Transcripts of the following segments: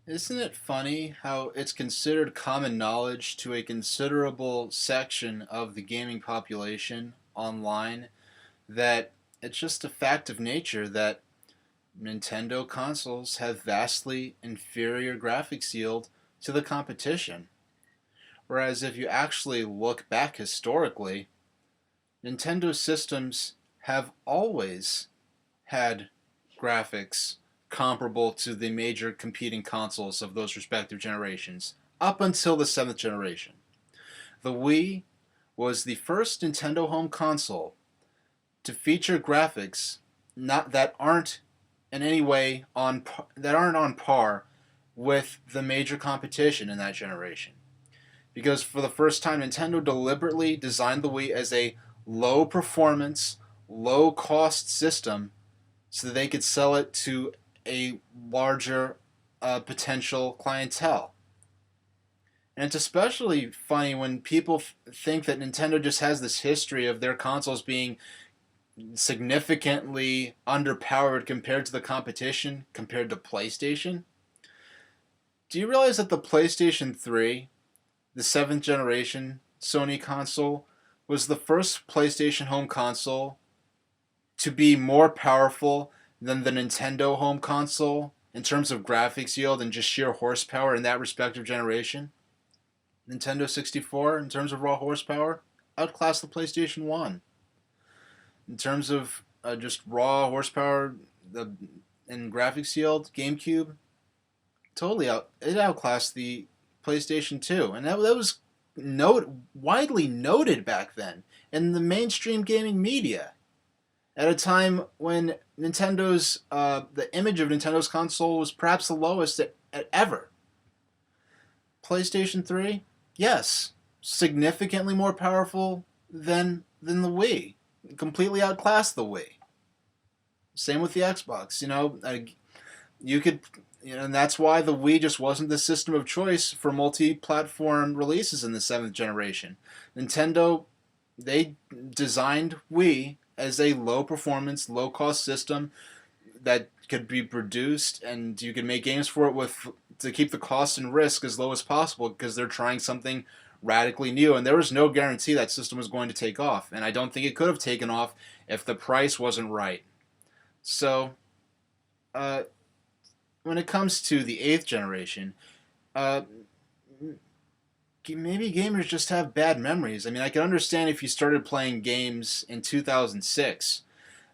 Isn't it funny how it's considered common knowledge to a considerable section of the gaming population online that it's just a fact of nature that Nintendo consoles have vastly inferior graphics yield to the competition? Whereas if you actually look back historically, Nintendo systems have always had graphics comparable to the major competing consoles of those respective generations, up until the seventh generation. The Wii was the first Nintendo home console to feature graphics not that aren't in any way that aren't on par with the major competition in that generation. Because for the first time, Nintendo deliberately designed the Wii as a low performance, low cost system so that they could sell it to a larger potential clientele. And it's especially funny when people think that Nintendo just has this history of their consoles being significantly underpowered compared to the competition, compared to PlayStation. Do you realize that the PlayStation 3, the seventh generation Sony console, was the first PlayStation home console to be more powerful than the Nintendo home console in terms of graphics yield and just sheer horsepower in that respective generation? Nintendo 64, in terms of raw horsepower, outclassed the PlayStation 1. In terms of just raw horsepower the, and graphics yield, GameCube it outclassed the PlayStation 2. And that was widely noted back then in the mainstream gaming media at a time when the image of Nintendo's console was perhaps the lowest at ever. PlayStation 3, yes, significantly more powerful than the Wii. Completely outclassed the Wii. Same with the Xbox. You could, and that's why the Wii just wasn't the system of choice for multi-platform releases in the seventh generation. Nintendo, they designed Wii as a low performance, low cost system that could be produced and you could make games for it with to keep the cost and risk as low as possible because they're trying something radically new and there was no guarantee that system was going to take off and I don't think it could have taken off if the price wasn't right. So uh, when it comes to the eighth generation, uh, maybe gamers just have bad memories. I mean, I can understand if you started playing games in 2006,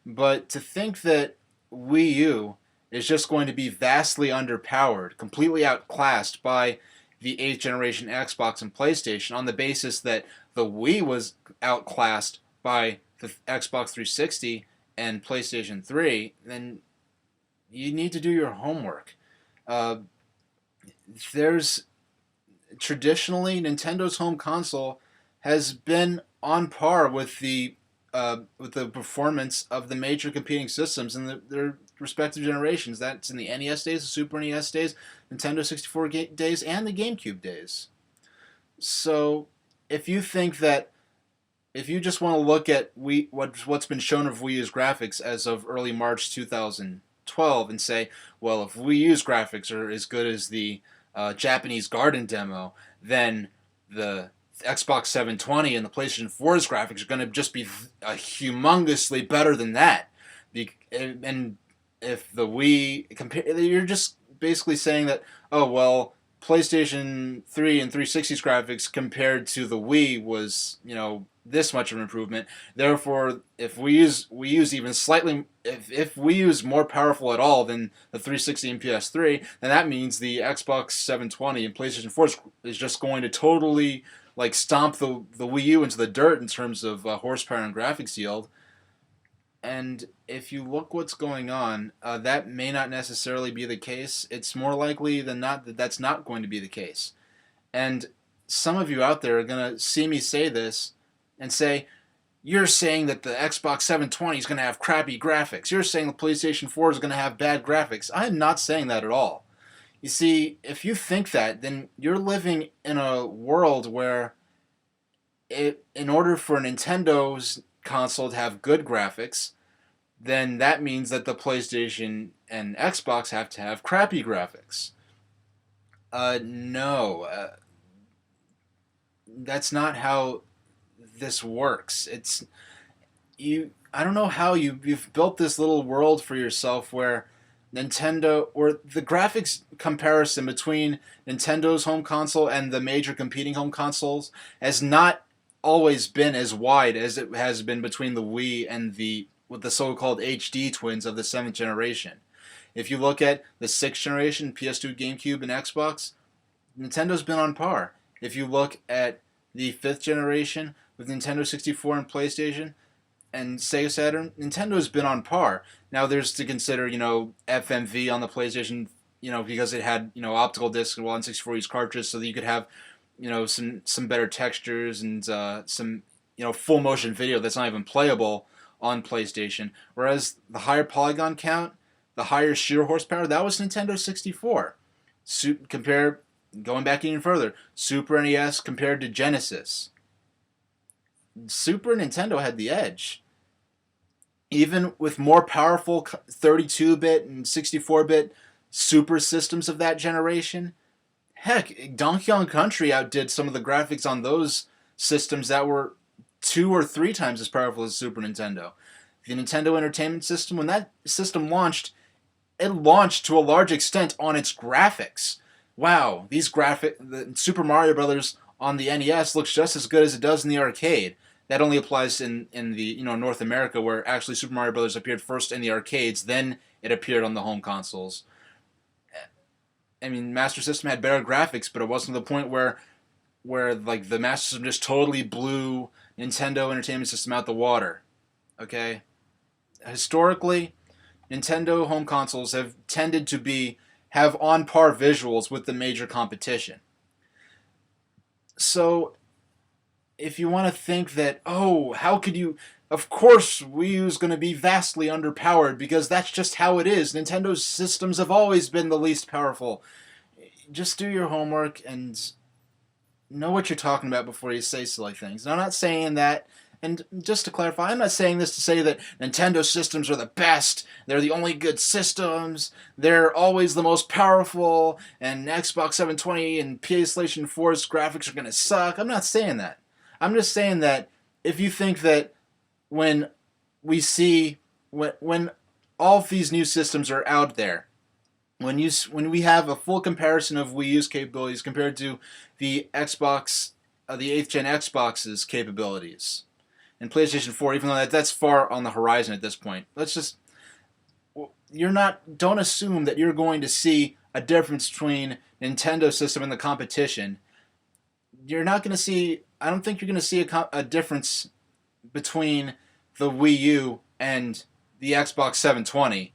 but to think that Wii U is just going to be vastly underpowered, completely outclassed by the 8th generation Xbox and PlayStation on the basis that the Wii was outclassed by the Xbox 360 and PlayStation 3, then you need to do your homework. Uh, there's traditionally Nintendo's home console has been on par with the performance of the major competing systems in their respective generations. That's in the NES days, the Super NES days, Nintendo 64 days, and the GameCube days. So if you think that if you just want to look at what's been shown of Wii U's graphics as of early March 2012 and say, well, if Wii U's graphics are as good as the Japanese Garden demo, then the Xbox 720 and the PlayStation 4's graphics are going to just be humongously better than that. And if the Wii compare, you're just basically saying that, oh well, PlayStation 3 and 360's graphics compared to the Wii was, this much of an improvement. Therefore, if we use even slightly, if we use more powerful at all than the 360 and PS3, then that means the Xbox 720 and PlayStation 4 is just going to totally like stomp the Wii U into the dirt in terms of horsepower and graphics yield. And if you look what's going on, that may not necessarily be the case. It's more likely than not that that's not going to be the case. And some of you out there are going to see me say this and say, you're saying that the Xbox 720 is going to have crappy graphics. You're saying the PlayStation 4 is going to have bad graphics. I'm not saying that at all. You see, if you think that, then you're living in a world where in order for Nintendo's console to have good graphics, then that means that the PlayStation and Xbox have to have crappy graphics. No, that's not how this works. It's you. I don't know how you've built this little world for yourself where Nintendo or the graphics comparison between Nintendo's home console and the major competing home consoles has not always been as wide as it has been between the Wii and the with the so-called HD twins of the seventh generation. If you look at the sixth generation PS2, GameCube, and Xbox, Nintendo's been on par. If you look at the fifth generation with Nintendo 64 and PlayStation and Sega Saturn, Nintendo's been on par. Now there's to consider, FMV on the PlayStation, because it had, optical discs and N64 used cartridges, so that you could have, some better textures and some, full motion video that's not even playable on PlayStation. Whereas the higher polygon count, the higher sheer horsepower, that was Nintendo 64. Compare going back even further, Super NES compared to Genesis. Super Nintendo had the edge. Even with more powerful 32-bit and 64-bit super systems of that generation, heck, Donkey Kong Country outdid some of the graphics on those systems that were 2 or 3 times as powerful as Super Nintendo. The Nintendo Entertainment System, when that system launched, it launched to a large extent on its graphics. Wow, the Super Mario Brothers on the NES looks just as good as it does in the arcade. That only applies in the North America, where actually Super Mario Brothers appeared first in the arcades, then it appeared on the home consoles. I mean, Master System had better graphics, but it wasn't to the point where like the Master System just totally blew Nintendo Entertainment System out the water. Okay, historically, Nintendo home consoles have tended to have on par visuals with the major competition. So if you want to think that, oh, how could you? Of course, Wii U is going to be vastly underpowered because that's just how it is. Nintendo's systems have always been the least powerful. Just do your homework and know what you're talking about before you say silly things. And I'm not saying that. And just to clarify, I'm not saying this to say that Nintendo systems are the best, they're the only good systems, they're always the most powerful, and Xbox 720 and PlayStation 4's graphics are going to suck. I'm not saying that. I'm just saying that if you think that when we see, when all of these new systems are out there, when we have a full comparison of Wii U's capabilities compared to the Xbox, the 8th gen Xbox's capabilities, and PlayStation 4, even though that's far on the horizon at this point. Don't assume that you're going to see a difference between Nintendo system and the competition. You're not going to see, I don't think you're going to see a difference between the Wii U and the Xbox 720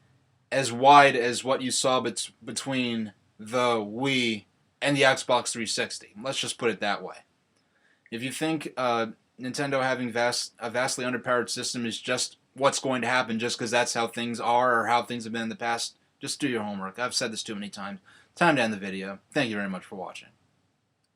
as wide as what you saw between the Wii and the Xbox 360. Let's just put it that way. If you think Nintendo having a vastly underpowered system is just what's going to happen just because that's how things are or how things have been in the past, just do your homework. I've said this too many times. Time to end the video. Thank you very much for watching.